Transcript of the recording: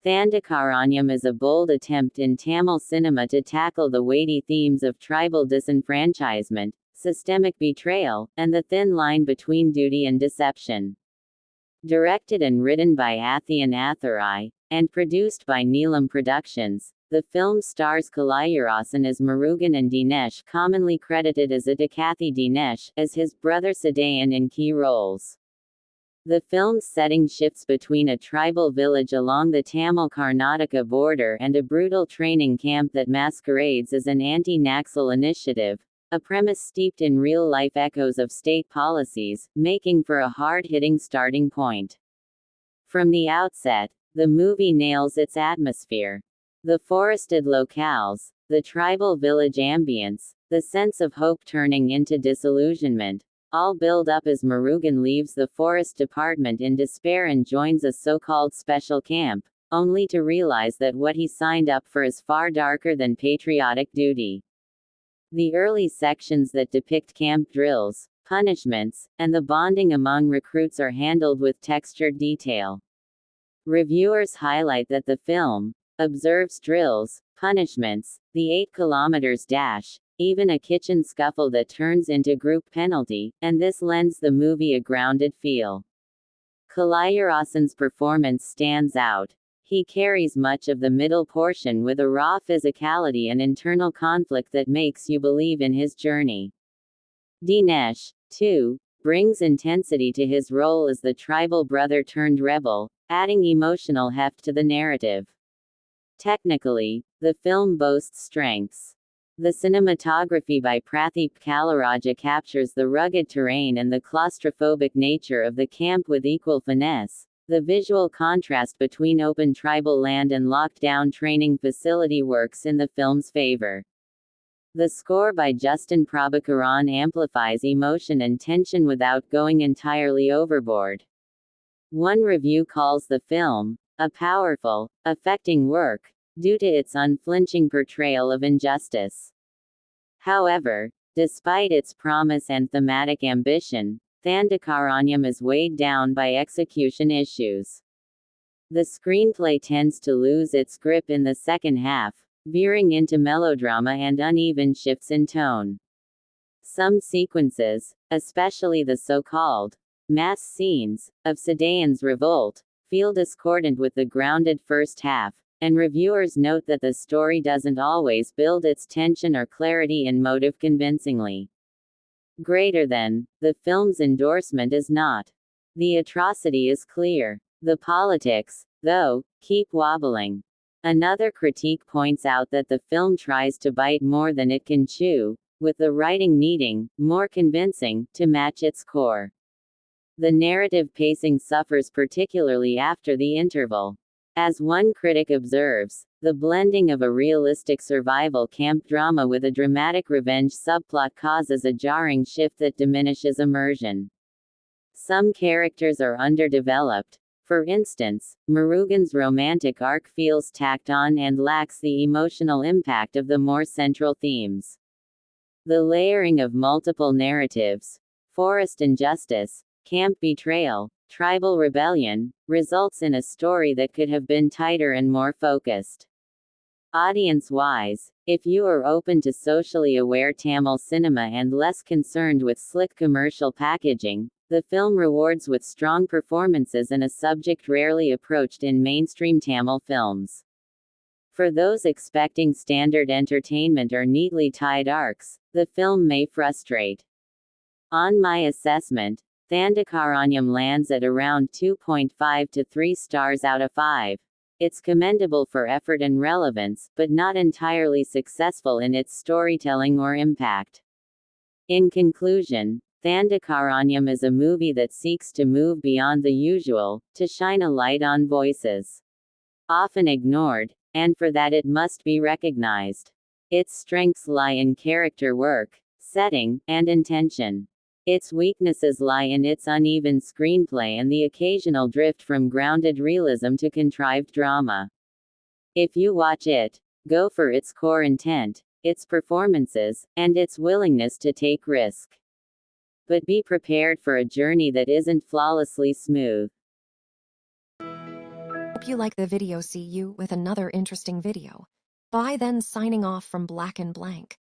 Thandakaaranyam is a bold attempt in Tamil cinema to tackle the weighty themes of tribal disenfranchisement, systemic betrayal, and the thin line between duty and deception. Directed and written by Athian Athurai, and produced by Neelam Productions, the film stars Kalayarasan as Murugan and Dinesh, commonly credited as Adikathi Dinesh, as his brother Sadayan in key roles. The film's setting shifts between a tribal village along the Tamil-Karnataka border and a brutal training camp that masquerades as an anti-Naxal initiative, a premise steeped in real-life echoes of state policies, making for a hard-hitting starting point. From the outset, the movie nails its atmosphere. The forested locales, the tribal village ambience, the sense of hope turning into disillusionment, all build up as Murugan leaves the forest department in despair and joins a so-called special camp, only to realize that what he signed up for is far darker than patriotic duty. The early sections that depict camp drills, punishments, and the bonding among recruits are handled with textured detail. Reviewers highlight that the film observes drills, punishments, the 8 kilometers dash, even a kitchen scuffle that turns into group penalty, and this lends the movie a grounded feel. Kalayarasan's performance stands out. He carries much of the middle portion with a raw physicality and internal conflict that makes you believe in his journey. Dinesh, too, brings intensity to his role as the tribal brother turned rebel, adding emotional heft to the narrative. Technically, the film boasts strengths. The cinematography by Pradeep Kalaraja captures the rugged terrain and the claustrophobic nature of the camp with equal finesse. The visual contrast between open tribal land and locked-down training facility works in the film's favor. The score by Justin Prabhakaran amplifies emotion and tension without going entirely overboard. One review calls the film a powerful, affecting work, due to its unflinching portrayal of injustice. However, despite its promise and thematic ambition, Thandakaaranyam is weighed down by execution issues. The screenplay tends to lose its grip in the second half, veering into melodrama and uneven shifts in tone. Some sequences, especially the so-called mass scenes of Sadayan's revolt, feel discordant with the grounded first half, and reviewers note that the story doesn't always build its tension or clarity in motive convincingly. Greater than, the film's endorsement is not. The atrocity is clear. The politics, though, keep wobbling. Another critique points out that the film tries to bite more than it can chew, with the writing needing more convincing to match its core. The narrative pacing suffers particularly after the interval. As one critic observes, the blending of a realistic survival camp drama with a dramatic revenge subplot causes a jarring shift that diminishes immersion. Some characters are underdeveloped. For instance, Murugan's romantic arc feels tacked on and lacks the emotional impact of the more central themes. The layering of multiple narratives, forest injustice, camp betrayal, tribal rebellion, results in a story that could have been tighter and more focused. Audience-wise, if you are open to socially aware Tamil cinema and less concerned with slick commercial packaging, the film rewards with strong performances and a subject rarely approached in mainstream Tamil films. For those expecting standard entertainment or neatly tied arcs, the film may frustrate. On my assessment, Thandakaaranyam lands at around 2.5 to 3 stars out of 5. It's commendable for effort and relevance, but not entirely successful in its storytelling or impact. In conclusion, Thandakaaranyam is a movie that seeks to move beyond the usual, to shine a light on voices often ignored, and for that it must be recognized. Its strengths lie in character work, setting, and intention. Its weaknesses lie in its uneven screenplay and the occasional drift from grounded realism to contrived drama. If you watch it, go for its core intent, its performances, and its willingness to take risk. but be prepared for a journey that isn't flawlessly smooth. Hope you like the video. See you with another interesting video. Bye then, signing off from Black and Blank.